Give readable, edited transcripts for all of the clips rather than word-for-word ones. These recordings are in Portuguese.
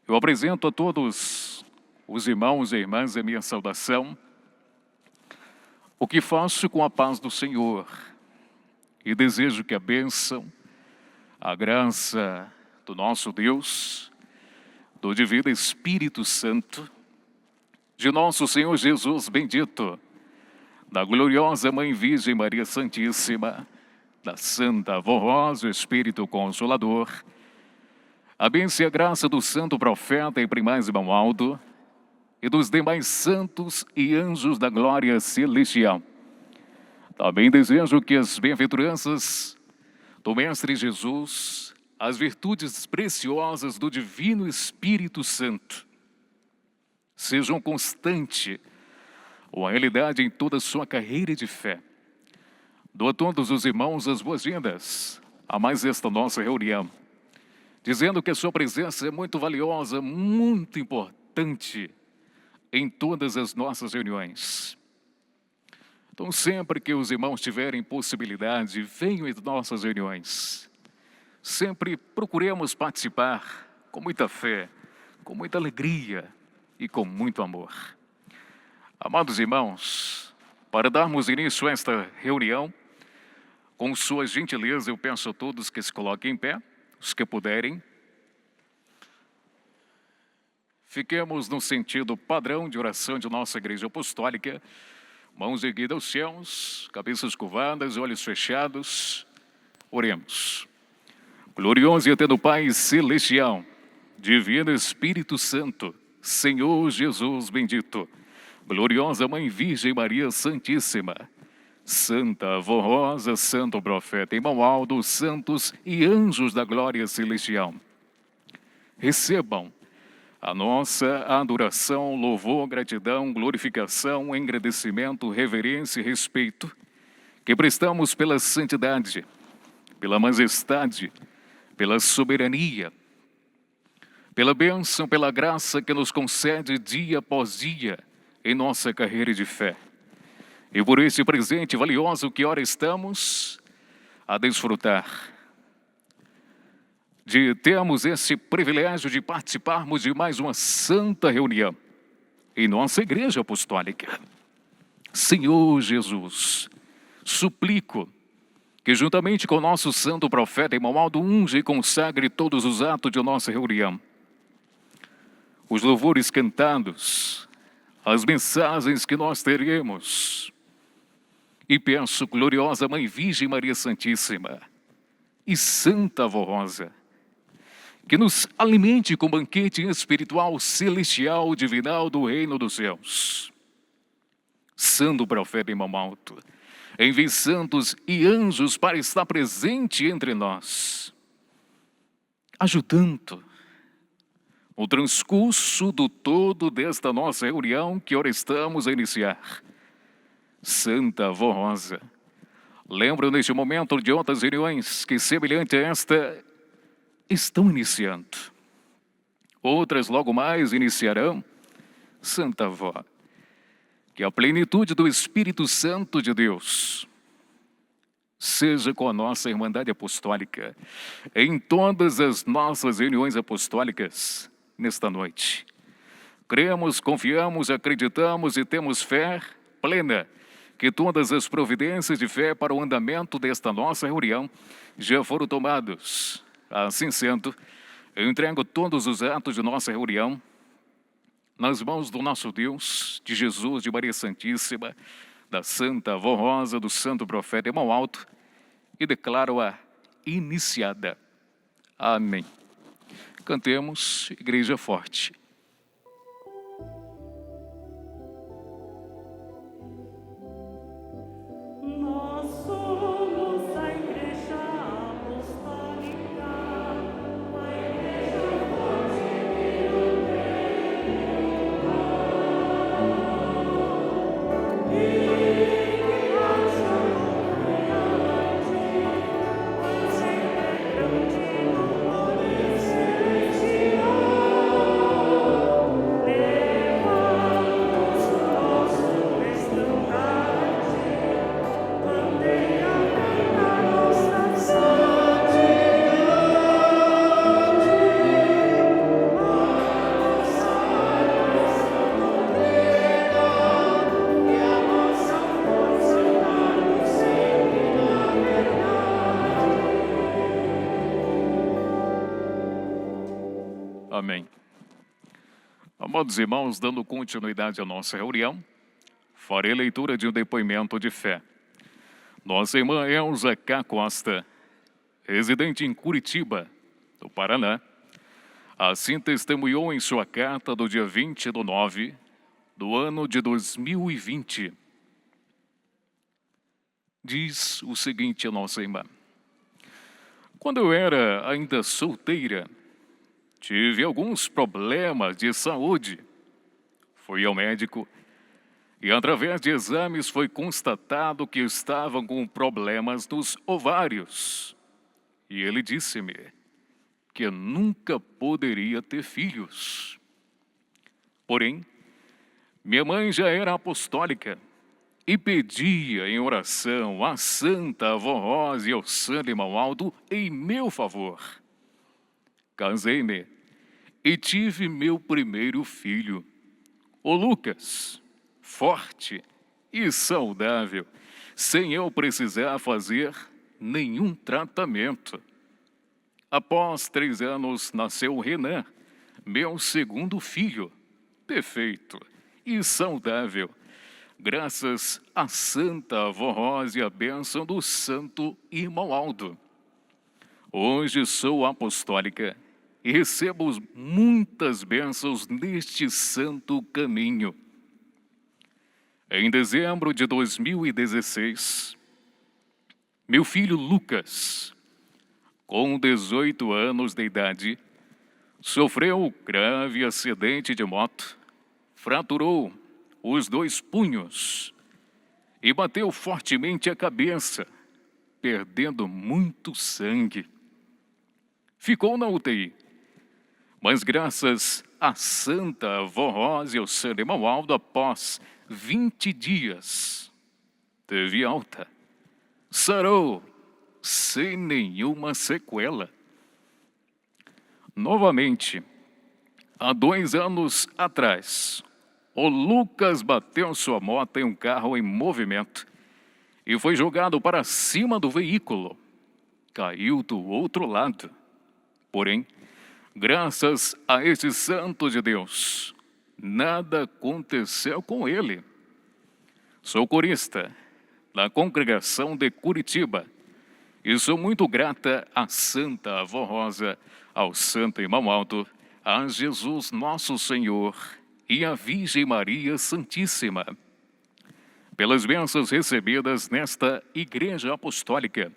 Eu apresento a todos os irmãos e irmãs a minha saudação, o que faço com a paz do Senhor, e desejo que a bênção, a graça do nosso Deus, do Divino Espírito Santo, de nosso Senhor Jesus bendito, da gloriosa Mãe Virgem Maria Santíssima, da Santa Avó Rosa, o Espírito Consolador, a bênção e a graça do Santo Profeta e Primaz Irmão Aldo e dos demais santos e anjos da glória celestial. Também desejo que as bem-aventuranças do Mestre Jesus, as virtudes preciosas do Divino Espírito Santo, sejam constante ou a realidade em toda a sua carreira de fé. Dou a todos os irmãos as boas-vindas a mais esta nossa reunião, dizendo que a sua presença é muito valiosa, muito importante em todas as nossas reuniões. Então, sempre que os irmãos tiverem possibilidade, venham em nossas reuniões. Sempre procuremos participar com muita fé, com muita alegria e com muito amor. Amados irmãos, para darmos início a esta reunião, com sua gentileza, eu peço a todos que se coloquem em pé, os que puderem. Fiquemos no sentido padrão de oração de nossa Igreja Apostólica, mãos erguidas aos céus, cabeças curvadas, olhos fechados. Oremos. Glorioso e eterno Pai Celestial, Divino Espírito Santo, Senhor Jesus bendito, gloriosa Mãe Virgem Maria Santíssima, Santa Avó Rosa, Santo Profeta Irmão Aldo, santos e anjos da glória celestial, recebam a nossa adoração, louvor, gratidão, glorificação, agradecimento, reverência e respeito que prestamos pela santidade, pela majestade, pela soberania, pela bênção, pela graça que nos concede dia após dia em nossa carreira de fé. E por este presente valioso que ora estamos a desfrutar, de termos esse privilégio de participarmos de mais uma santa reunião em nossa Igreja Apostólica. Senhor Jesus, suplico que juntamente com o nosso santo profeta Irmão Aldo unja e consagre todos os atos de nossa reunião, os louvores cantados, as mensagens que nós teremos. E peço, gloriosa Mãe Virgem Maria Santíssima e Santa Avó Rosa, que nos alimente com banquete espiritual, celestial, divinal do reino dos céus. Santo Profeta Irmão Aldo, envie santos e anjos para estar presente entre nós, ajudando o transcurso do todo desta nossa reunião que ora estamos a iniciar. Santa Avó Rosa, lembro neste momento de outras reuniões que, semelhante a esta, estão iniciando. Outras logo mais iniciarão. Santa Avó, que a plenitude do Espírito Santo de Deus seja com a nossa Irmandade Apostólica em todas as nossas reuniões apostólicas nesta noite. Cremos, confiamos, acreditamos e temos fé plena que todas as providências de fé para o andamento desta nossa reunião já foram tomadas. Assim sendo, eu entrego todos os atos de nossa reunião nas mãos do nosso Deus, de Jesus, de Maria Santíssima, da Santa Avó Rosa, do Santo Profeta Irmão Aldo, e declaro-a iniciada. Amém. Cantemos Igreja Forte. Amados irmãos, dando continuidade à nossa reunião, farei leitura de um depoimento de fé. Nossa irmã Elza K. Costa, residente em Curitiba, do Paraná, assim testemunhou em sua carta do dia 20/9 do ano de 2020. Diz o seguinte a nossa irmã: quando eu era ainda solteira, tive alguns problemas de saúde. Fui ao médico e, através de exames, foi constatado que estava com problemas nos ovários. E ele disse-me que eu nunca poderia ter filhos. Porém, minha mãe já era apostólica e pedia em oração à Santa Avó Rosa e ao Santo Irmão Aldo em meu favor. Casei-me e tive meu primeiro filho, o Lucas, forte e saudável, sem eu precisar fazer nenhum tratamento. Após 3 anos, nasceu o Renan, meu segundo filho, perfeito e saudável, graças à Santa Avó Rosa e à bênção do Santo Irmão Aldo. Hoje sou apostólica e recebo muitas bênçãos neste santo caminho. Em dezembro de 2016, meu filho Lucas, com 18 anos de idade, sofreu grave acidente de moto, fraturou os 2 punhos e bateu fortemente a cabeça, perdendo muito sangue. Ficou na UTI, mas graças à Santa Avó Rosa e ao Santo Irmão Aldo, após 20 dias, teve alta, sarou, sem nenhuma sequela. Novamente, há 2 anos atrás, o Lucas bateu sua moto em um carro em movimento e foi jogado para cima do veículo. Caiu do outro lado. Porém, graças a esse santo de Deus, nada aconteceu com ele. Sou corista da congregação de Curitiba e sou muito grata à Santa Avó Rosa, ao Santo Irmão Aldo, a Jesus Nosso Senhor e à Virgem Maria Santíssima, pelas bênçãos recebidas nesta Igreja Apostólica.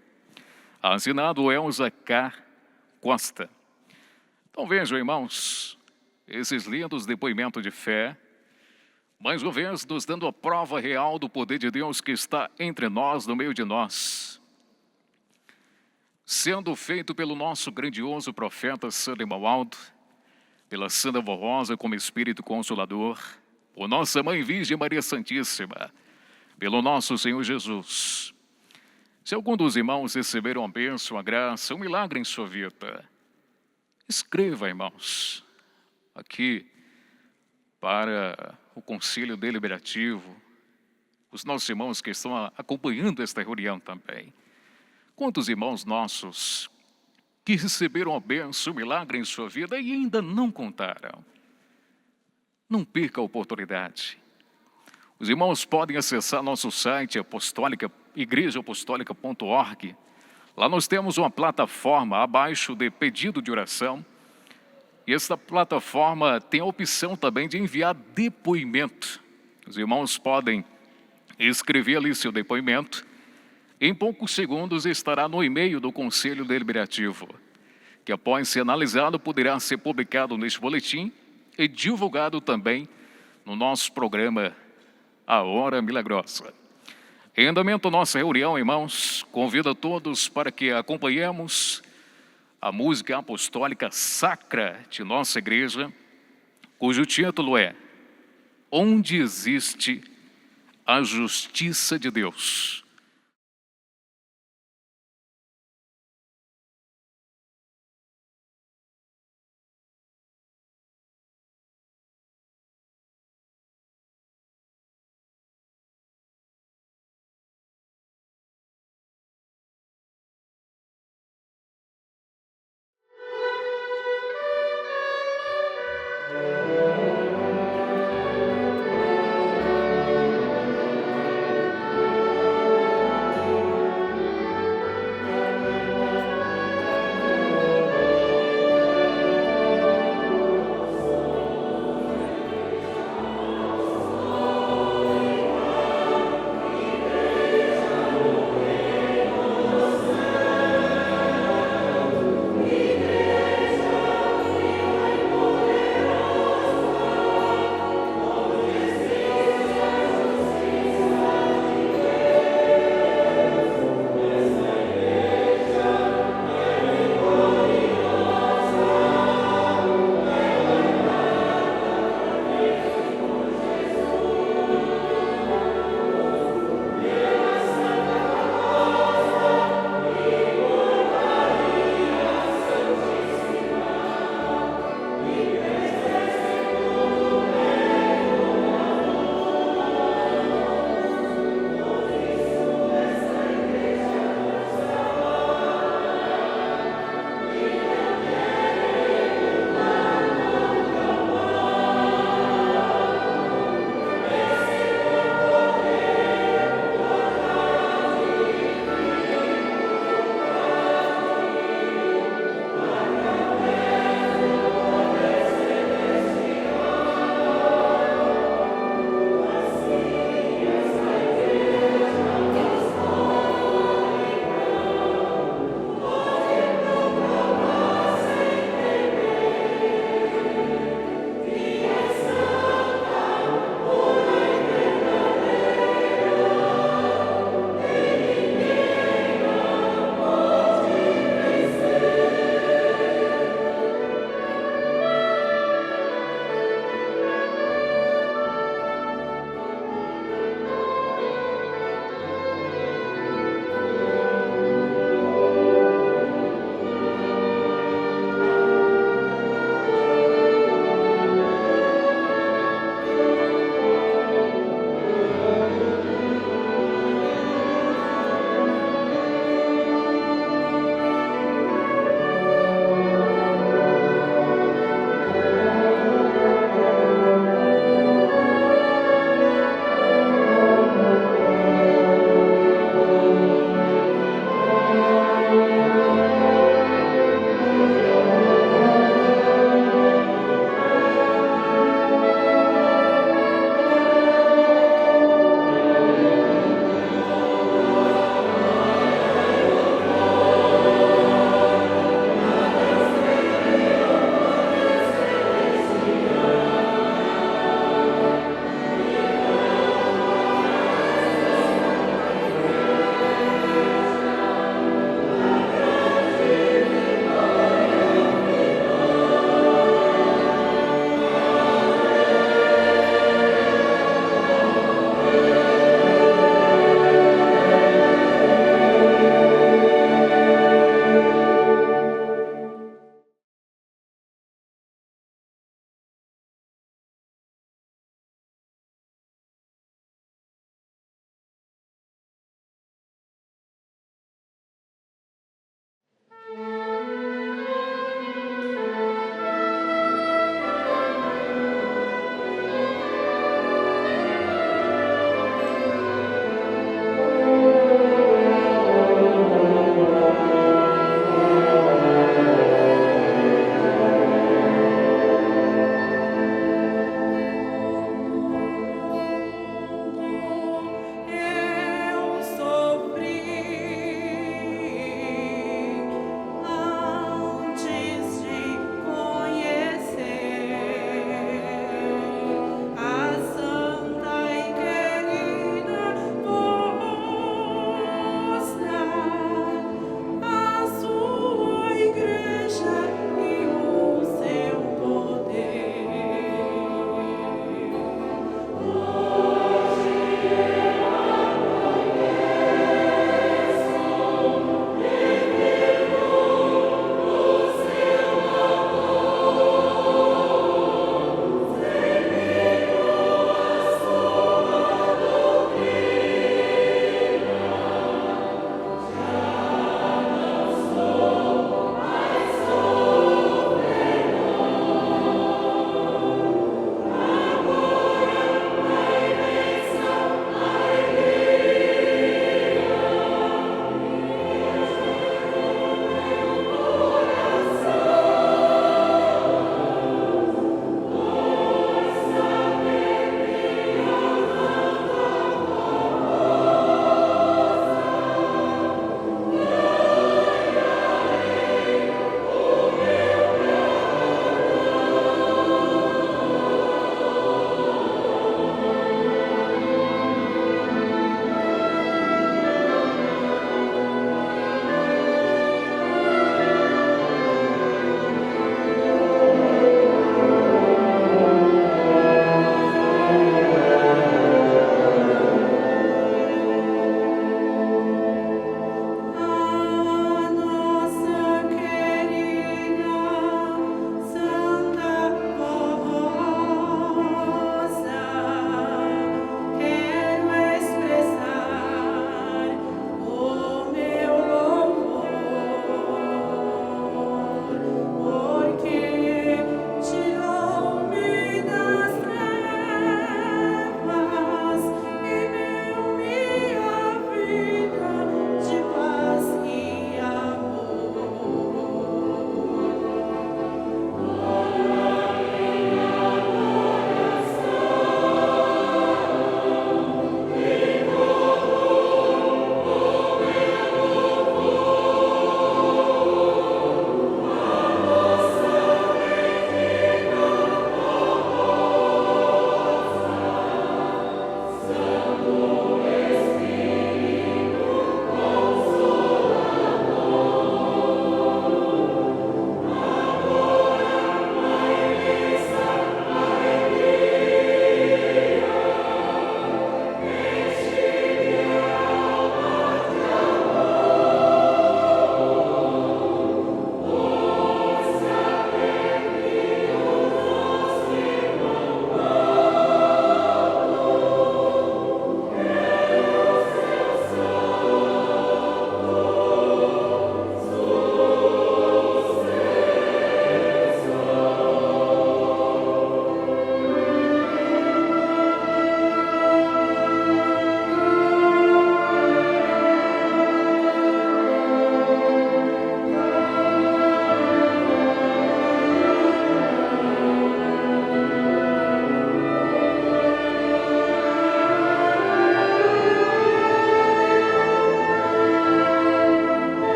Assinado Elza K. Costa. Então vejam, irmãos, esses lindos depoimentos de fé, mais uma vez nos dando a prova real do poder de Deus que está entre nós, no meio de nós, sendo feito pelo nosso grandioso profeta Santo Irmão Aldo, pela Santa Avó Rosa como Espírito Consolador, por nossa Mãe Virgem Maria Santíssima, pelo nosso Senhor Jesus. Se algum dos irmãos receberam a bênção, a graça, um milagre em sua vida, escreva, irmãos, aqui para o Conselho Deliberativo, os nossos irmãos que estão acompanhando esta reunião também. Quantos irmãos nossos que receberam a bênção, o milagre em sua vida e ainda não contaram? Não perca a oportunidade. Os irmãos podem acessar nosso site igrejaapostolica.org. Lá nós temos uma plataforma abaixo de pedido de oração. E esta plataforma tem a opção também de enviar depoimento. Os irmãos podem escrever ali seu depoimento. Em poucos segundos estará no e-mail do Conselho Deliberativo, que após ser analisado poderá ser publicado neste boletim e divulgado também no nosso programa A Hora Milagrosa. Em andamento nossa reunião, irmãos, convido a todos para que acompanhemos a música apostólica sacra de nossa igreja, cujo título é Onde Existe a Justiça de Deus.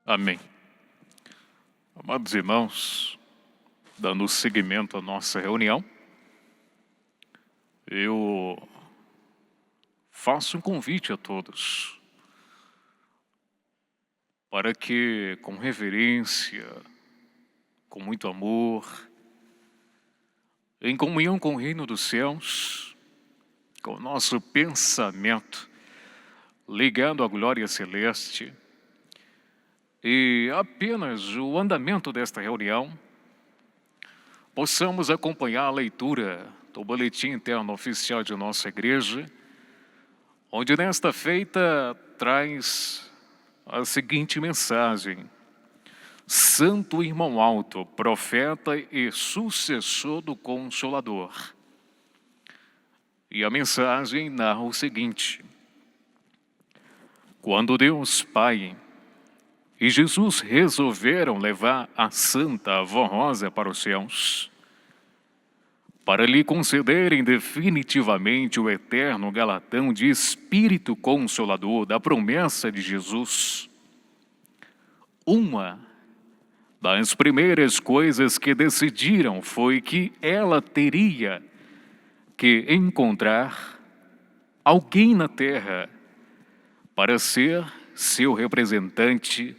Amém. Amados irmãos, dando seguimento à nossa reunião, eu faço um convite a todos para que, com reverência, com muito amor, em comunhão com o reino dos céus, com o nosso pensamento ligado à glória celeste, e apenas o andamento desta reunião, possamos acompanhar a leitura do boletim interno oficial de nossa igreja, onde nesta feita traz a seguinte mensagem: Santo Irmão Alto, profeta e sucessor do Consolador. E a mensagem narra o seguinte: quando Deus Pai e Jesus resolveram levar a Santa Avó Rosa para os céus, para lhe concederem definitivamente o eterno galardão de Espírito Consolador da promessa de Jesus, uma das primeiras coisas que decidiram foi que ela teria que encontrar alguém na terra para ser seu representante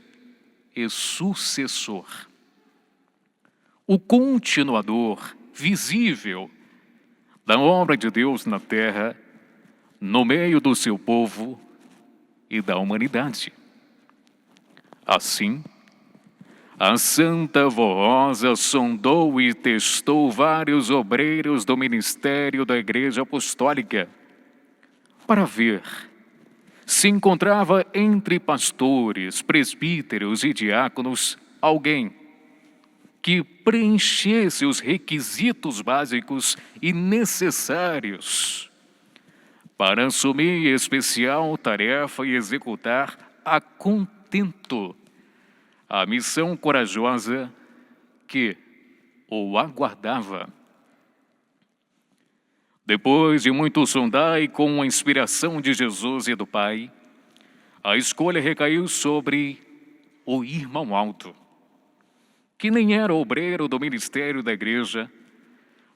e sucessor. O continuador visível da obra de Deus na terra, no meio do seu povo e da humanidade. Assim, a Santa Avó Rosa sondou e testou vários obreiros do ministério da Igreja Apostólica para ver se encontrava entre pastores, presbíteros e diáconos alguém que preenchesse os requisitos básicos e necessários para assumir especial tarefa e executar a contento a missão corajosa que o aguardava. Depois de muito sondar e com a inspiração de Jesus e do Pai, a escolha recaiu sobre o Irmão Alto, que nem era obreiro do ministério da igreja,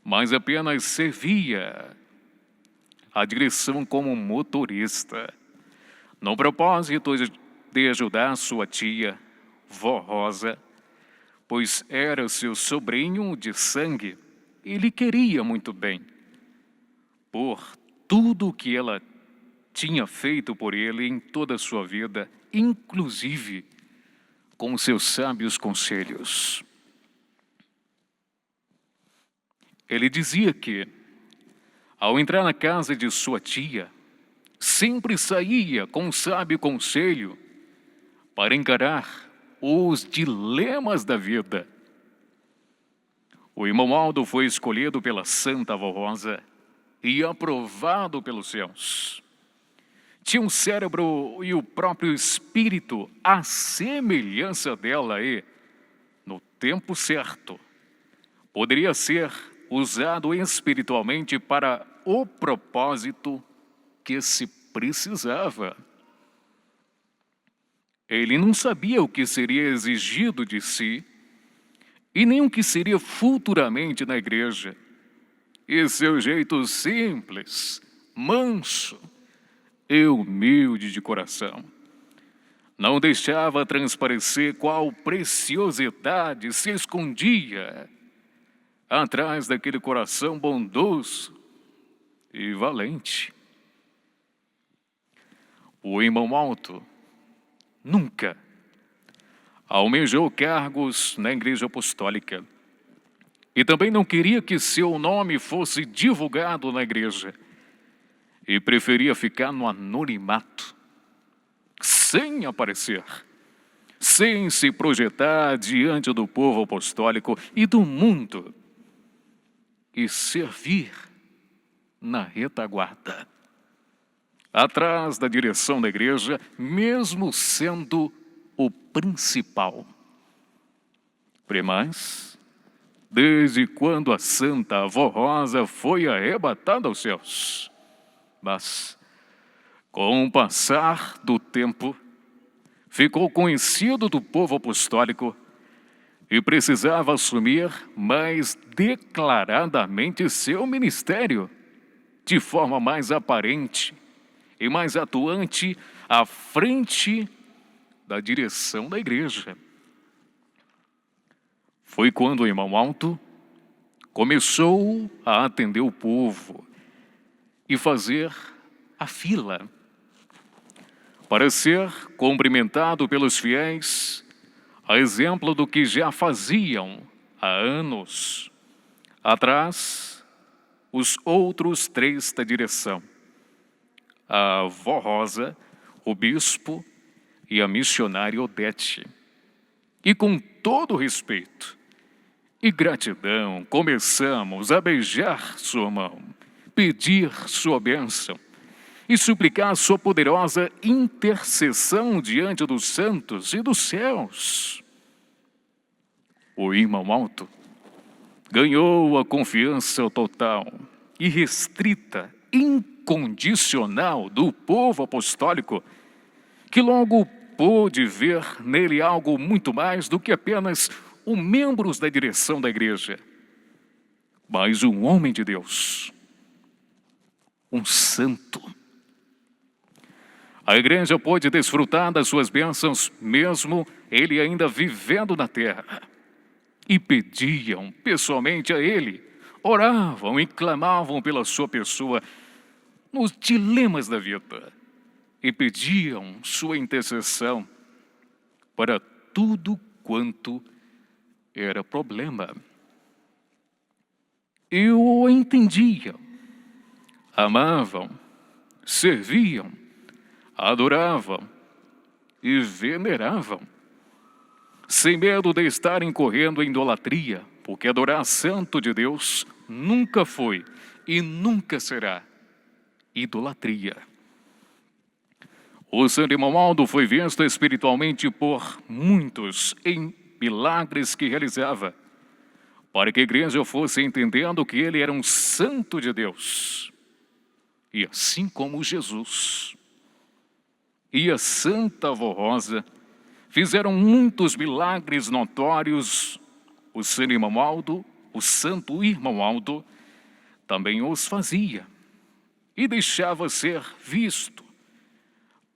mas apenas servia a direção como motorista, no propósito de ajudar sua tia, Vó Rosa, pois era seu sobrinho de sangue e lhe queria muito bem, por tudo o que ela tinha feito por ele em toda a sua vida, inclusive com seus sábios conselhos. Ele dizia que, ao entrar na casa de sua tia, sempre saía com um sábio conselho para encarar os dilemas da vida. O irmão Aldo foi escolhido pela Santa Avó Rosa e aprovado pelos céus. Tinha um cérebro e o próprio espírito à semelhança dela e, no tempo certo, poderia ser usado espiritualmente para o propósito que se precisava. Ele não sabia o que seria exigido de si e nem o que seria futuramente na igreja. E seu jeito simples, manso e humilde de coração não deixava transparecer qual preciosidade se escondia atrás daquele coração bondoso e valente. O irmão Alto nunca almejou cargos na Igreja Apostólica e também não queria que seu nome fosse divulgado na igreja e preferia ficar no anonimato, sem aparecer, sem se projetar diante do povo apostólico e do mundo e servir na retaguarda, atrás da direção da igreja, mesmo sendo o principal. Mas, desde quando a Santa Avó Rosa foi arrebatada aos céus, mas, com o passar do tempo, ficou conhecido do povo apostólico e precisava assumir mais declaradamente seu ministério, de forma mais aparente e mais atuante à frente da direção da igreja. Foi quando o irmão Alto começou a atender o povo e fazer a fila para ser cumprimentado pelos fiéis, a exemplo do que já faziam há anos atrás os outros 3 da direção, a avó Rosa, o bispo e a missionária Odete. E com todo respeito e gratidão, começamos a beijar sua mão, pedir sua bênção e suplicar sua poderosa intercessão diante dos santos e dos céus. O irmão Alto ganhou a confiança total, irrestrita, incondicional do povo apostólico, que logo pôde ver nele algo muito mais do que apenas um membro da direção da igreja, mas um homem de Deus, um santo. A igreja pôde desfrutar das suas bênçãos, mesmo ele ainda vivendo na terra. E pediam pessoalmente a ele, oravam e clamavam pela sua pessoa nos dilemas da vida e pediam sua intercessão para tudo quanto era problema. E o entendiam, amavam, serviam, adoravam e veneravam, sem medo de estar incorrendo em idolatria, porque adorar santo de Deus nunca foi e nunca será idolatria. O santo irmão Aldo foi visto espiritualmente por muitos em milagres que realizava, para que a igreja fosse entendendo que ele era um santo de Deus. E assim como Jesus e a Santa Avó Rosa fizeram muitos milagres notórios, o santo irmão Aldo, o santo irmão Aldo, também os fazia e deixava ser visto,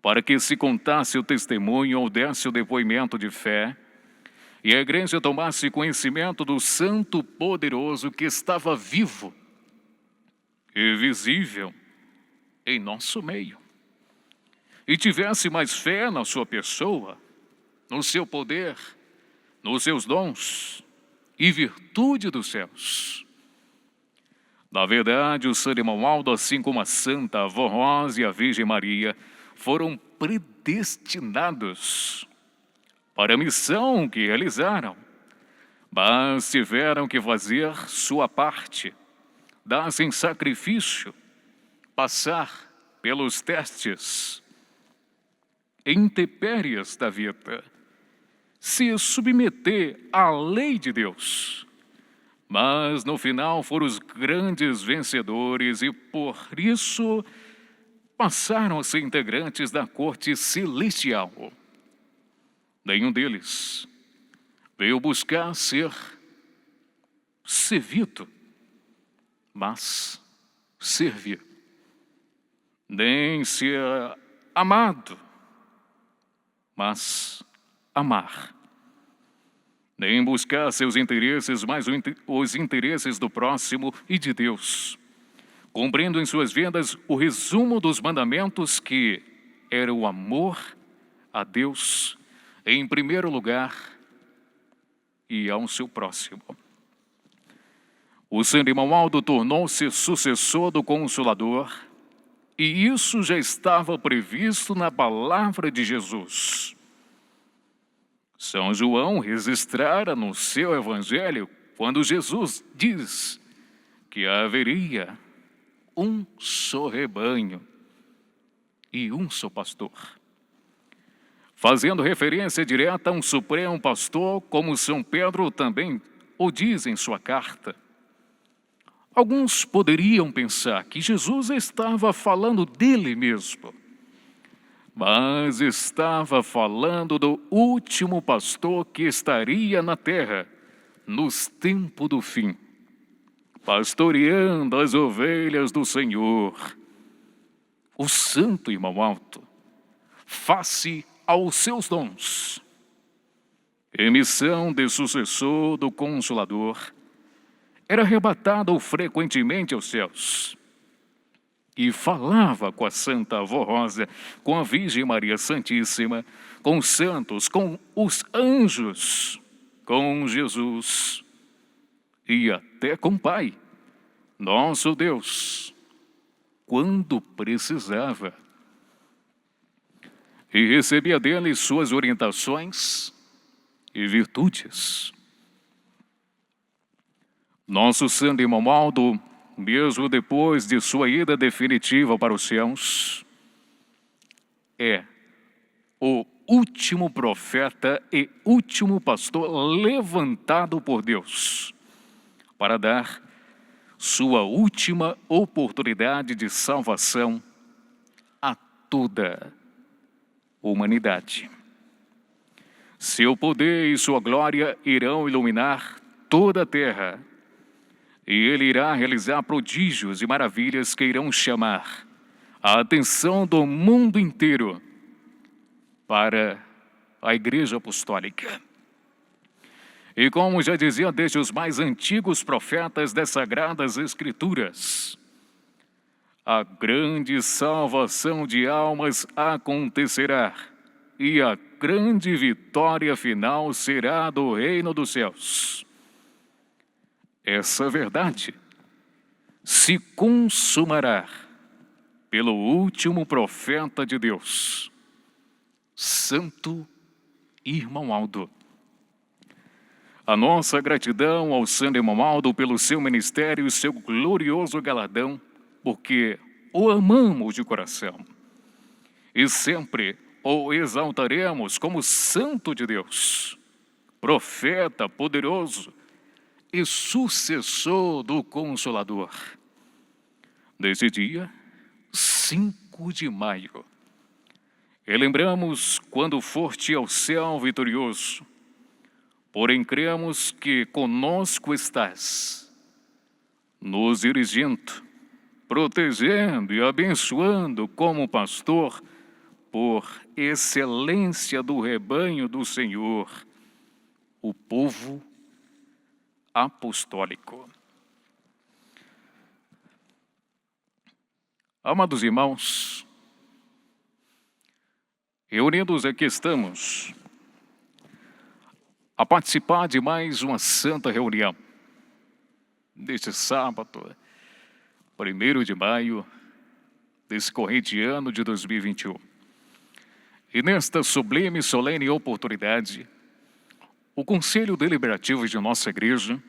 para que se contasse o testemunho ou desse o depoimento de fé, e a igreja tomasse conhecimento do santo poderoso que estava vivo e visível em nosso meio, e tivesse mais fé na sua pessoa, no seu poder, nos seus dons e virtude dos céus. Na verdade, o santo irmão Aldo, assim como a Santa Avó Rosa e a Virgem Maria, foram predestinados para a missão que realizaram, mas tiveram que fazer sua parte, dar-se em sacrifício, passar pelos testes, intempéries da vida, se submeter à lei de Deus. Mas no final foram os grandes vencedores e por isso passaram a ser integrantes da corte celestial. Nenhum deles veio buscar ser servido, mas servir. Nem ser amado, mas amar. Nem buscar seus interesses, mas os interesses do próximo e de Deus. Cumprindo em suas vidas o resumo dos mandamentos, que era o amor a Deus em primeiro lugar e ao seu próximo. O santo irmão Aldo tornou-se sucessor do Consolador, e isso já estava previsto na palavra de Jesus. São João registrara no seu evangelho quando Jesus diz que haveria um só rebanho e um só pastor, fazendo referência direta a um supremo pastor, como São Pedro também o diz em sua carta. Alguns poderiam pensar que Jesus estava falando dele mesmo, mas estava falando do último pastor que estaria na terra, nos tempos do fim, pastoreando as ovelhas do Senhor. O santo irmão alto, face aos seus dons, em missão de sucessor do Consolador, era arrebatado frequentemente aos céus e falava com a Santa Avó Rosa, com a Virgem Maria Santíssima, com os santos, com os anjos, com Jesus e até com o Pai, nosso Deus, quando precisava. E recebia dele suas orientações e virtudes. Nosso santo irmão Aldo, mesmo depois de sua ida definitiva para os céus, é o último profeta e último pastor levantado por Deus para dar sua última oportunidade de salvação a toda a humanidade. Seu poder e sua glória irão iluminar toda a terra, e ele irá realizar prodígios e maravilhas que irão chamar a atenção do mundo inteiro para a Igreja Apostólica. E como já dizia desde os mais antigos profetas das Sagradas Escrituras, a grande salvação de almas acontecerá e a grande vitória final será do reino dos céus. Essa verdade se consumará pelo último profeta de Deus, Santo Irmão Aldo. A nossa gratidão ao Santo Irmão Aldo pelo seu ministério e seu glorioso galardão, porque o amamos de coração e sempre o exaltaremos como Santo de Deus, profeta poderoso e sucessor do Consolador. Nesse dia, 5 de maio, lembramos quando foste ao céu vitorioso, porém cremos que conosco estás, nos dirigindo, protegendo e abençoando como pastor, por excelência do rebanho do Senhor, o povo apostólico. Amados irmãos, reunidos aqui estamos a participar de mais uma santa reunião, neste sábado, 1º de maio, desse corrente ano de 2021. E nesta sublime e solene oportunidade, o Conselho Deliberativo de nossa Igreja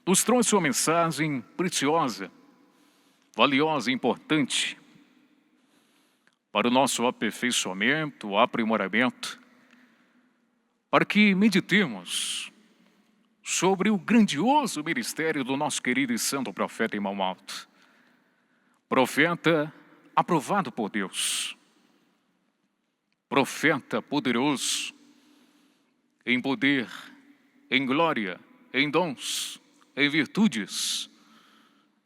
nos trouxe uma mensagem preciosa, valiosa e importante para o nosso aperfeiçoamento, aprimoramento, para que meditemos sobre o grandioso ministério do nosso querido e santo profeta Irmão Aldo. Profeta aprovado por Deus, profeta poderoso, em poder, em glória, em dons, em virtudes,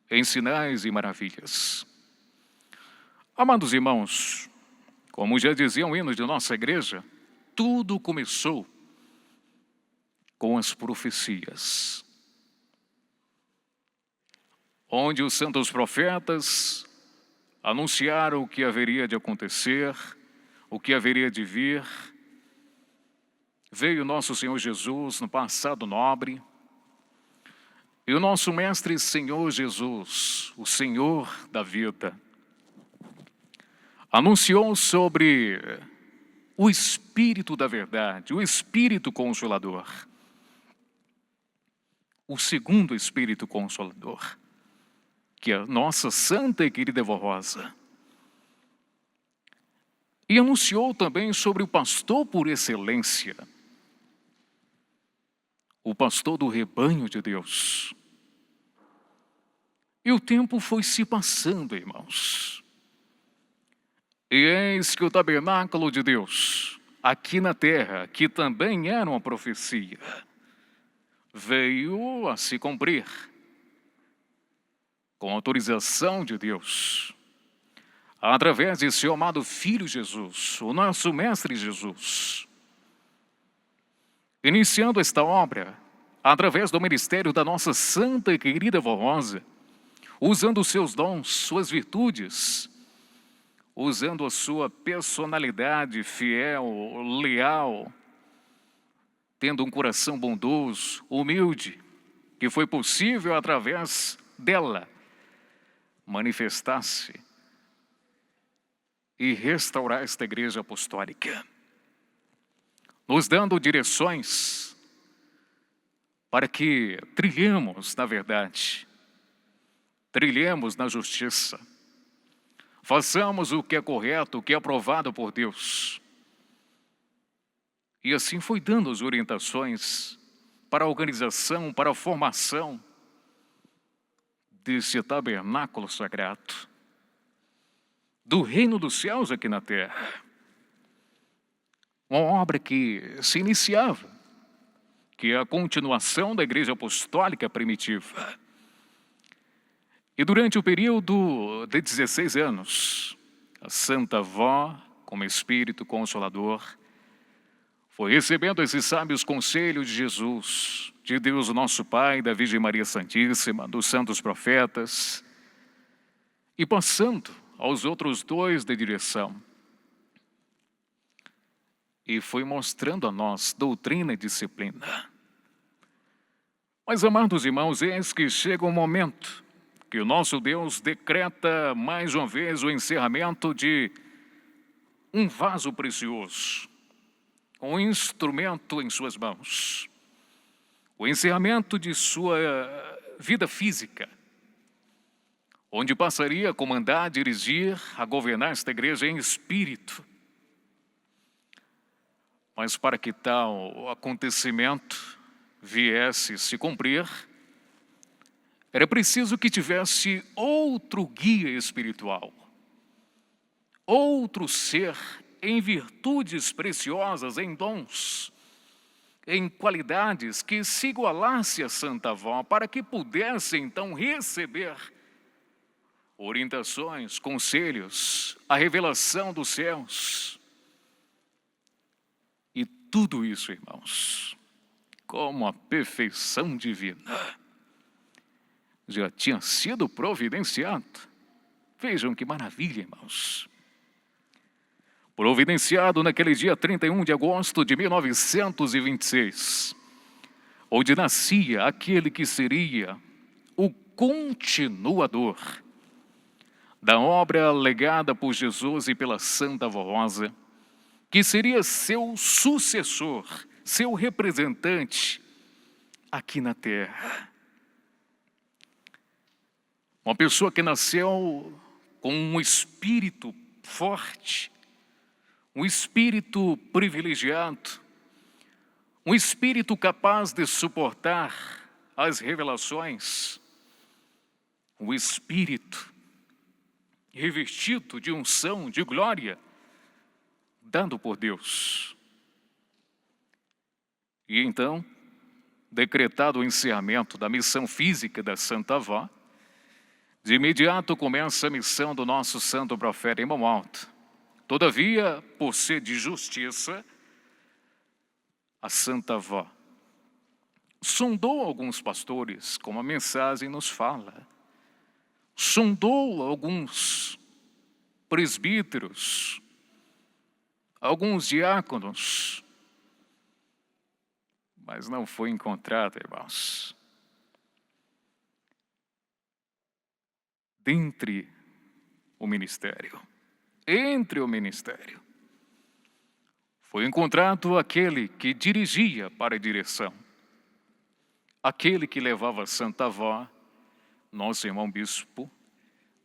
em sinais e maravilhas. Amados irmãos, como já diziam hinos de nossa igreja, tudo começou com as profecias, onde os santos profetas anunciaram o que haveria de acontecer, o que haveria de vir. Veio nosso Senhor Jesus no passado nobre, e o nosso Mestre Senhor Jesus, o Senhor da vida, anunciou sobre o Espírito da verdade, o Espírito Consolador, o segundo Espírito Consolador, que é a nossa santa e querida Avó Rosa. E anunciou também sobre o pastor por excelência, o pastor do rebanho de Deus. E o tempo foi se passando, irmãos. E eis que o tabernáculo de Deus, aqui na terra, que também era uma profecia, veio a se cumprir com autorização de Deus, através de seu amado Filho Jesus, o nosso Mestre Jesus, iniciando esta obra através do ministério da nossa santa e querida Vó Rosa, usando os seus dons, suas virtudes, usando a sua personalidade fiel, leal, tendo um coração bondoso, humilde, que foi possível através dela manifestar-se e restaurar esta igreja apostólica, nos dando direções para que trilhemos na verdade, trilhemos na justiça, façamos o que é correto, o que é aprovado por Deus. E assim foi dando as orientações para a organização, para a formação desse tabernáculo sagrado, do reino dos céus aqui na terra. Uma obra que se iniciava, que é a continuação da igreja apostólica primitiva. E durante o período de 16 anos, a Santa Vó, como Espírito Consolador, foi recebendo esses sábios conselhos de Jesus, de Deus nosso Pai, da Virgem Maria Santíssima, dos santos profetas, e passando aos outros dois de direção. E foi mostrando a nós doutrina e disciplina. Mas, amados irmãos, eis que chega um momento que o nosso Deus decreta mais uma vez o encerramento de um vaso precioso, um instrumento em suas mãos, o encerramento de sua vida física, onde passaria a comandar, dirigir, a governar esta igreja em espírito. Mas para que tal acontecimento viesse se cumprir, era preciso que tivesse outro guia espiritual, outro ser em virtudes preciosas, em dons, em qualidades que se igualasse a Santa Vó, para que pudesse então receber orientações, conselhos, a revelação dos céus. E tudo isso, irmãos, como a perfeição divina, já tinha sido providenciado. Vejam que maravilha, irmãos. Providenciado naquele dia 31 de agosto de 1926, onde nascia aquele que seria o continuador da obra legada por Jesus e pela Santa Vó Rosa, que seria seu sucessor, seu representante aqui na terra. Uma pessoa que nasceu com um espírito forte, um espírito privilegiado, um espírito capaz de suportar as revelações, um espírito revestido de unção, de glória, dado por Deus. E então, decretado o encerramento da missão física da Santa Vó, de imediato começa a missão do nosso santo profeta em mão alta. Todavia, por ser de justiça, a Santa Vó sondou alguns pastores, como a mensagem nos fala, sondou alguns presbíteros, alguns diáconos, mas não foi encontrada, irmãos. Entre o ministério, foi encontrado aquele que dirigia para a direção, aquele que levava a Santa Vó, nosso irmão bispo,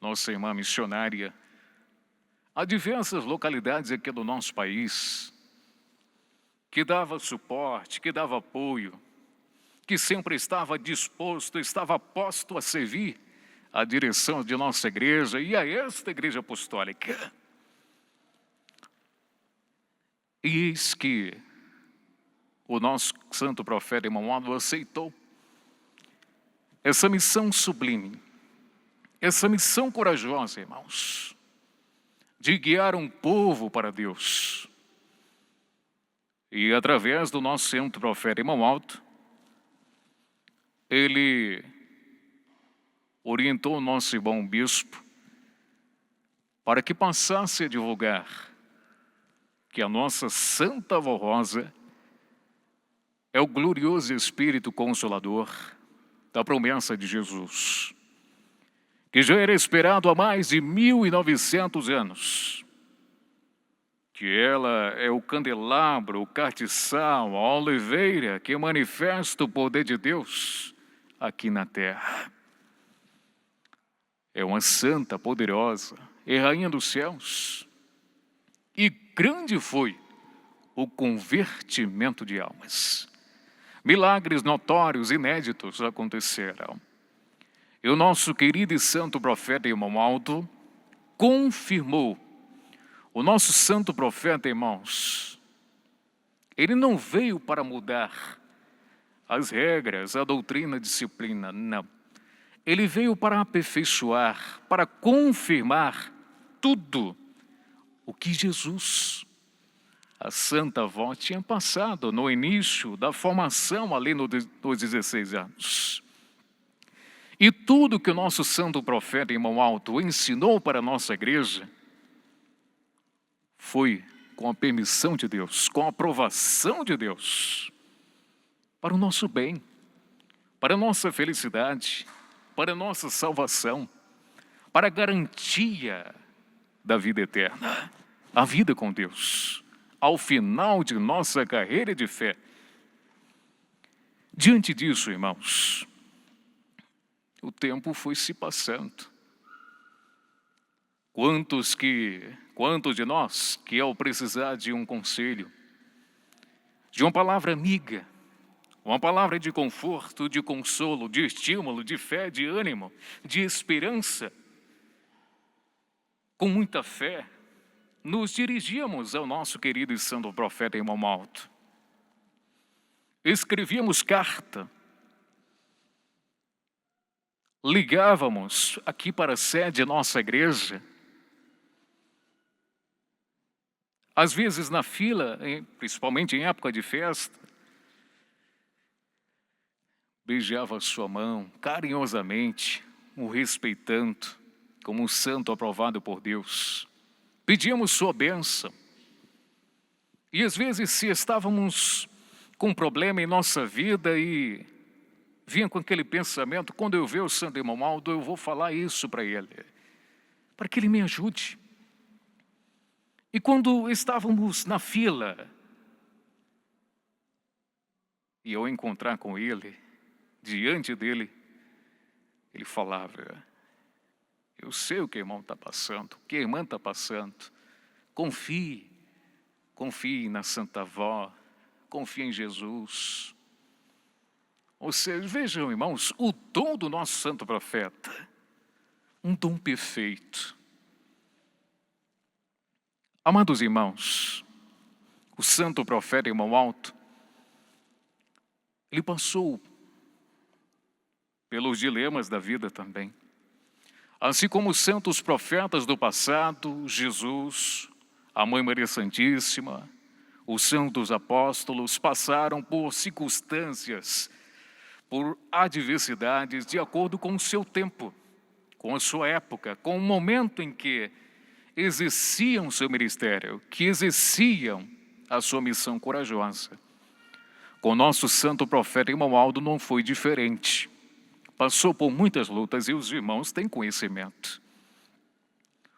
nossa irmã missionária, a diversas localidades aqui do nosso país, que dava suporte, que dava apoio, que sempre estava disposto, estava posto a servir a direção de nossa igreja e a esta igreja apostólica. E eis que o nosso santo profeta Emanuel aceitou essa missão sublime, essa missão corajosa, irmãos, de guiar um povo para Deus. E através do nosso santo profeta Emanuel, ele orientou o nosso irmão bispo para que passasse a divulgar que a nossa Santa Avó Rosa é o glorioso Espírito Consolador da promessa de Jesus, que já era esperado há mais de 1900 anos, que ela é o candelabro, o castiçal, a oliveira que manifesta o poder de Deus aqui na terra. É uma santa poderosa e rainha dos céus. E grande foi o convertimento de almas. Milagres notórios, inéditos aconteceram. E o nosso querido e santo profeta Emanuel confirmou. O nosso santo profeta, irmãos, ele não veio para mudar as regras, a doutrina, a disciplina, não. Ele veio para aperfeiçoar, para confirmar tudo o que Jesus, a Santa Avó, tinha passado no início da formação ali nos 16 anos. E tudo que o nosso santo profeta Emanuel ensinou para a nossa igreja foi com a permissão de Deus, com a aprovação de Deus, para o nosso bem, para a nossa felicidade, para a nossa salvação, para a garantia da vida eterna, a vida com Deus, ao final de nossa carreira de fé. Diante disso, irmãos, o tempo foi se passando. Quantos de nós que ao precisar de um conselho, de uma palavra amiga, uma palavra de conforto, de consolo, de estímulo, de fé, de ânimo, de esperança, com muita fé, nos dirigíamos ao nosso querido e santo profeta Emanuel. Escrevíamos carta, ligávamos aqui para a sede da nossa igreja, às vezes na fila, principalmente em época de festa, beijava sua mão carinhosamente, o respeitando como um santo aprovado por Deus. Pedíamos sua bênção. E às vezes, se estávamos com um problema em nossa vida e vinha com aquele pensamento, quando eu ver o santo Emanuel, eu vou falar isso para ele, para que ele me ajude. E quando estávamos na fila, e eu encontrar com ele, diante dele, ele falava: eu sei o que o irmão está passando, o que a irmã está passando. Confie na Santa Avó, confie em Jesus. Ou seja, vejam, irmãos, o dom do nosso santo profeta, um dom perfeito. Amados irmãos, o santo profeta Emanuel, ele passou pelos dilemas da vida também. Assim como os santos profetas do passado, Jesus, a Mãe Maria Santíssima, os santos apóstolos passaram por circunstâncias, por adversidades, de acordo com o seu tempo, com a sua época, com o momento em que exerciam o seu ministério, que exerciam a sua missão corajosa. Com o nosso santo profeta Emanuel não foi diferente. Passou por muitas lutas e os irmãos têm conhecimento.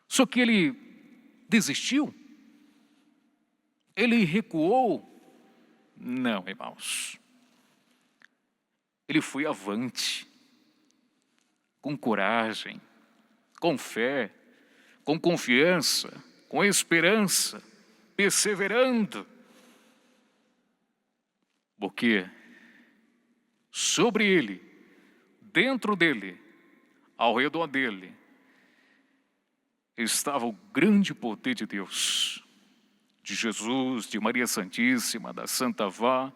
Só que ele desistiu? Ele recuou? Não, irmãos. Ele foi avante, com coragem, com fé, com confiança, com esperança, perseverando. Porque sobre ele, dentro dele, ao redor dele, estava o grande poder de Deus. de Jesus, de Maria Santíssima, da Santa Vó,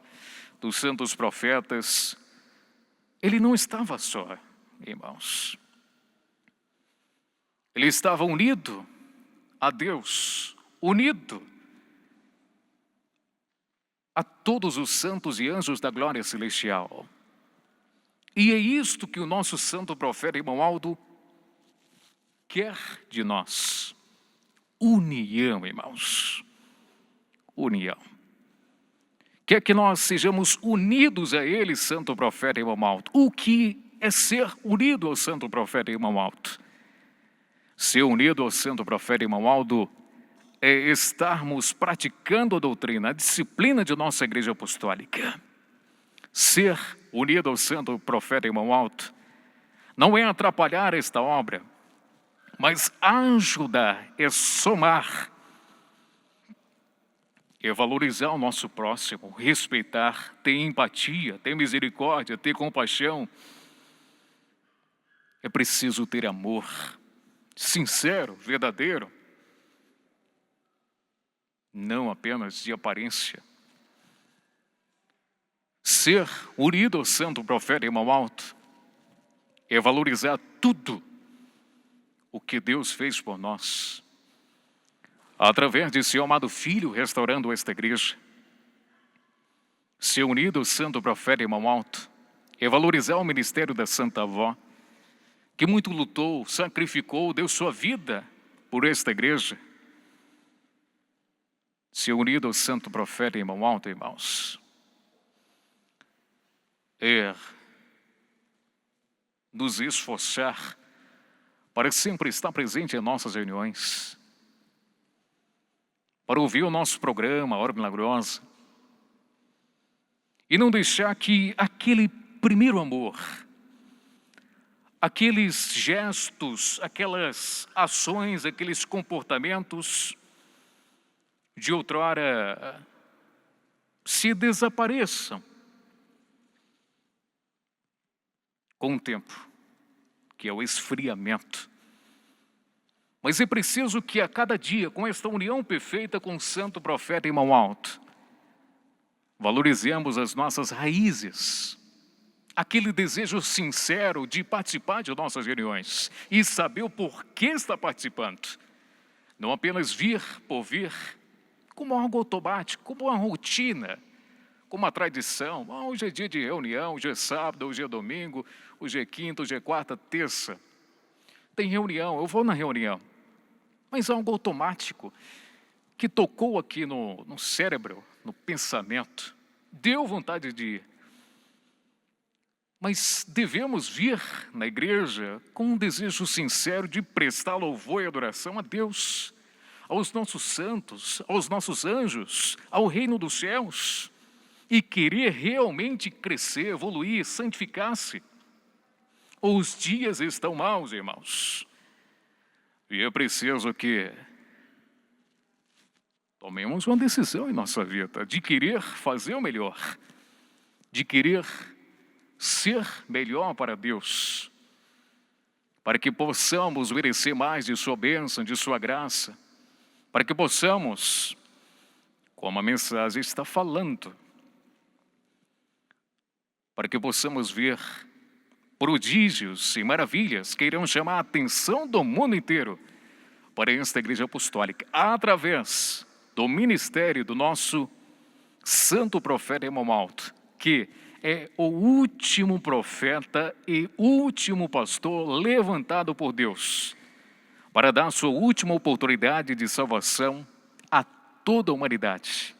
dos santos profetas, ele não estava só, irmãos. Ele estava unido a Deus, unido a todos os santos e anjos da glória celestial. E é isto que o nosso santo profeta irmão Aldo quer de nós. União, irmãos. União. Quer que nós sejamos unidos a ele, santo profeta irmão Aldo. O que é ser unido ao santo profeta irmão Aldo? Ser unido ao santo profeta irmão Aldo é estarmos praticando a doutrina, a disciplina de nossa igreja apostólica. Ser unido ao santo profeta irmão Aldo não é atrapalhar esta obra, mas ajudar, é somar, é valorizar o nosso próximo, respeitar, ter empatia, ter misericórdia, ter compaixão. É preciso ter amor sincero, verdadeiro, não apenas de aparência. Ser unido ao santo profeta irmão Aldo é valorizar tudo o que Deus fez por nós, através de seu amado Filho restaurando esta igreja. Ser unido ao santo profeta irmão Aldo é valorizar o ministério da Santa Vó, que muito lutou, sacrificou, deu sua vida por esta igreja. Ser unido ao santo profeta irmão Aldo, irmãos, é nos esforçar para sempre estar presente em nossas reuniões, para ouvir o nosso programa, a Hora Milagrosa, e não deixar que aquele primeiro amor, aqueles gestos, aquelas ações, aqueles comportamentos de outrora se desapareçam com o tempo, que é o esfriamento. Mas é preciso que a cada dia, com esta união perfeita com o santo profeta irmão Aldo, valorizemos as nossas raízes, aquele desejo sincero de participar de nossas reuniões e saber o porquê está participando. Não apenas vir por vir, como algo automático, como uma rotina, como uma tradição. Hoje é dia de reunião, hoje é sábado, hoje é domingo, hoje é quinta, hoje é quarta, terça. Tem reunião, eu vou na reunião. Mas é algo automático que tocou aqui no cérebro, no pensamento. Deu vontade de ir. Mas devemos vir na igreja com um desejo sincero de prestar louvor e adoração a Deus, aos nossos santos, aos nossos anjos, ao reino dos céus, e querer realmente crescer, evoluir, santificar-se. Os dias estão maus, irmãos, e é preciso que tomemos uma decisão em nossa vida de querer fazer o melhor, de querer ser melhor para Deus, para que possamos merecer mais de sua bênção, de sua graça, para que possamos, como a mensagem está falando, para que possamos ver prodígios e maravilhas que irão chamar a atenção do mundo inteiro para esta igreja apostólica, através do ministério do nosso santo profeta irmão Aldo, que é o último profeta e último pastor levantado por Deus para dar sua última oportunidade de salvação a toda a humanidade.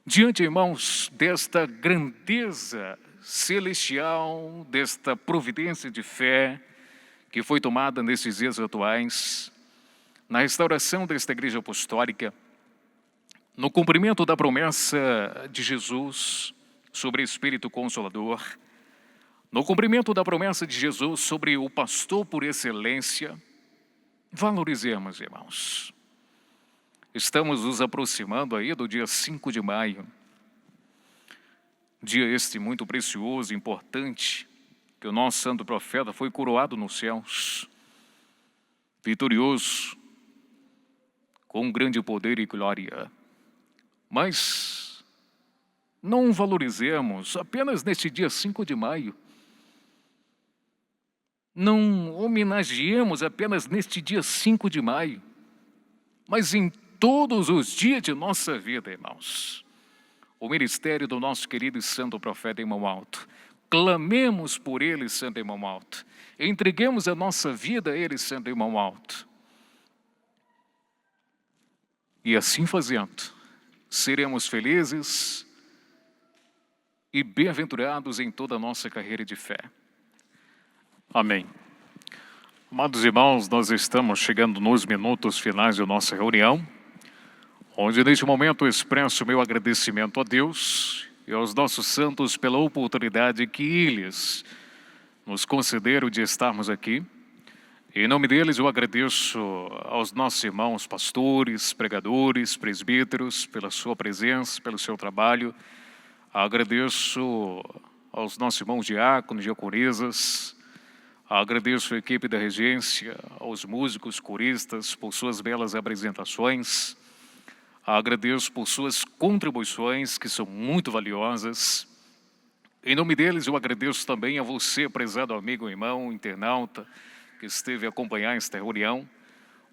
Diante, irmãos, desta grandeza celestial, desta providência de fé que foi tomada nesses dias atuais, na restauração desta igreja apostólica, no cumprimento da promessa de Jesus sobre o Espírito Consolador, no cumprimento da promessa de Jesus sobre o pastor por excelência, valorizemos, irmãos. Estamos nos aproximando aí do dia 5 de maio, dia este muito precioso, importante, que o nosso santo profeta foi coroado nos céus, vitorioso, com grande poder e glória. Mas não valorizemos apenas neste dia 5 de maio. Não homenageemos apenas neste dia 5 de maio, mas em todos os dias de nossa vida, irmãos. O ministério do nosso querido e santo profeta Irmão Alto. Clamemos por ele, santo Irmão Alto. Entreguemos a nossa vida a ele, santo Irmão Alto. E assim fazendo, seremos felizes e bem-aventurados em toda a nossa carreira de fé. Amém. Amados irmãos, nós estamos chegando nos minutos finais da nossa reunião, onde neste momento eu expresso meu agradecimento a Deus e aos nossos santos pela oportunidade que eles nos concederam de estarmos aqui. Em nome deles eu agradeço aos nossos irmãos pastores, pregadores, presbíteros, pela sua presença, pelo seu trabalho. Agradeço aos nossos irmãos diáconos, diaconisas. Agradeço a equipe da regência, aos músicos, coristas, por suas belas apresentações. Agradeço por suas contribuições, que são muito valiosas. Em nome deles, eu agradeço também a você, prezado amigo, irmão, internauta, que esteve a acompanhar esta reunião,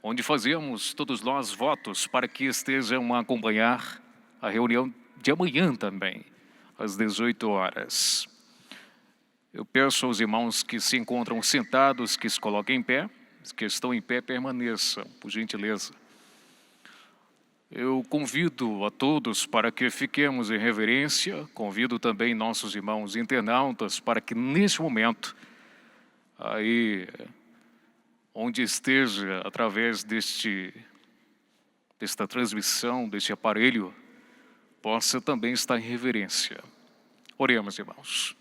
onde fazemos todos nós votos para que estejam a acompanhar a reunião de amanhã também, às 18 horas. Eu peço aos irmãos que se encontram sentados, que se coloquem em pé, os que estão em pé permaneçam, por gentileza. Eu convido a todos para que fiquemos em reverência, convido também nossos irmãos internautas para que neste momento, aí onde esteja, através desta transmissão, deste aparelho, possa também estar em reverência. Oremos, irmãos.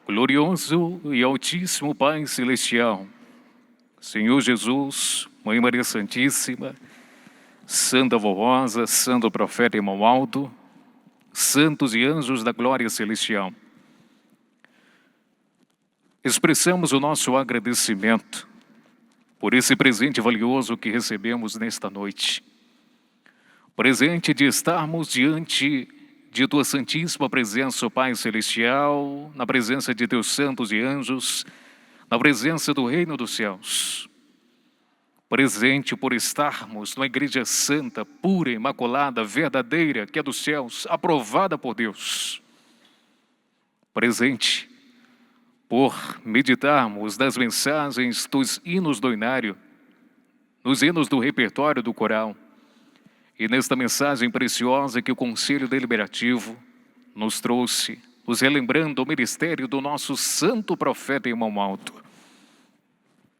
Glorioso e altíssimo Pai Celestial, Senhor Jesus, Mãe Maria Santíssima, Santa Vó Rosa, Santo Profeta Irmão Alto, santos e anjos da glória celestial, expressamos o nosso agradecimento por esse presente valioso que recebemos nesta noite. Presente de estarmos diante de Tua Santíssima Presença, ó Pai Celestial, na presença de Teus santos e anjos, na presença do Reino dos Céus. Presente por estarmos numa igreja santa, pura, imaculada, verdadeira, que é dos céus, aprovada por Deus. Presente por meditarmos nas mensagens dos hinos do inário, nos hinos do repertório do coral, e nesta mensagem preciosa que o Conselho Deliberativo nos trouxe, nos relembrando o ministério do nosso santo profeta Irmão Alto.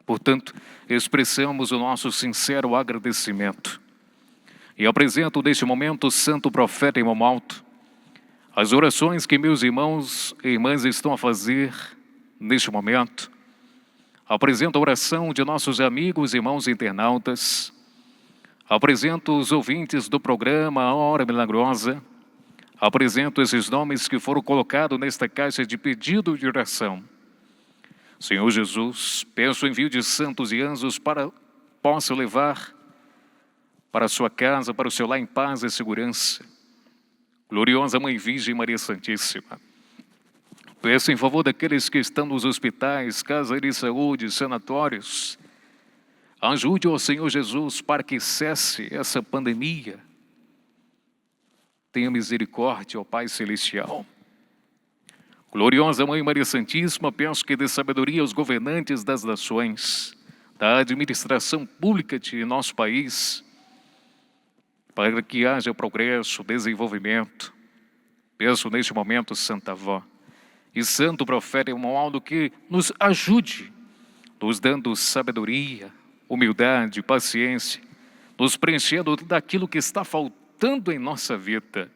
Portanto, expressamos o nosso sincero agradecimento. E apresento neste momento o santo profeta Irmão Alto, as orações que meus irmãos e irmãs estão a fazer neste momento. Apresento a oração de nossos amigos e irmãos internautas. Apresento os ouvintes do programa A Hora Milagrosa. Apresento esses nomes que foram colocados nesta caixa de pedido de oração. Senhor Jesus, peço o envio de santos e anjos para possa levar para a sua casa, para o seu lar em paz e segurança. Gloriosa Mãe Virgem Maria Santíssima, peço em favor daqueles que estão nos hospitais, casas de saúde, sanatórios. Ajude o Senhor Jesus para que cesse essa pandemia. Tenha misericórdia, ó Pai Celestial. Gloriosa Mãe Maria Santíssima, peço que dê sabedoria aos governantes das nações, da administração pública de nosso país, para que haja progresso, desenvolvimento. Peço neste momento, Santa Vó e Santo Profeta Irmão Alto, que nos ajude, nos dando sabedoria, humildade, paciência, nos preenchendo daquilo que está faltando em nossa vida.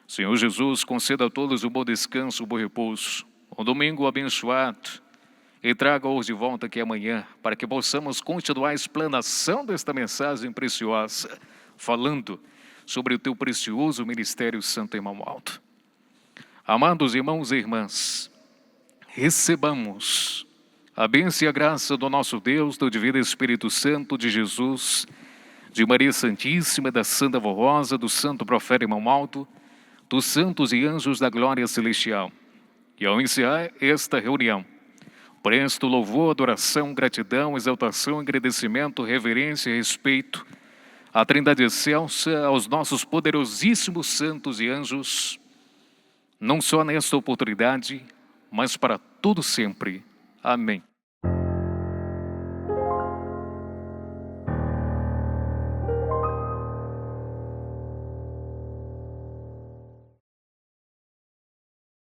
Senhor Jesus, conceda a todos um bom descanso, um bom repouso, um domingo abençoado, e traga-os de volta aqui amanhã, para que possamos continuar a explanação desta mensagem preciosa, falando sobre o teu precioso ministério Santo Irmão Alto. Amados irmãos e irmãs, recebamos a bênção e a graça do nosso Deus, do Divino Espírito Santo, de Jesus, de Maria Santíssima, da Santa Rosa, do Santo Profeta Irmão Alto, dos santos e anjos da glória celestial. E ao iniciar esta reunião, presto louvor, adoração, gratidão, exaltação, agradecimento, reverência e respeito à Trindade Excelsa, aos nossos poderosíssimos santos e anjos, não só nesta oportunidade, mas para todo sempre. Amém.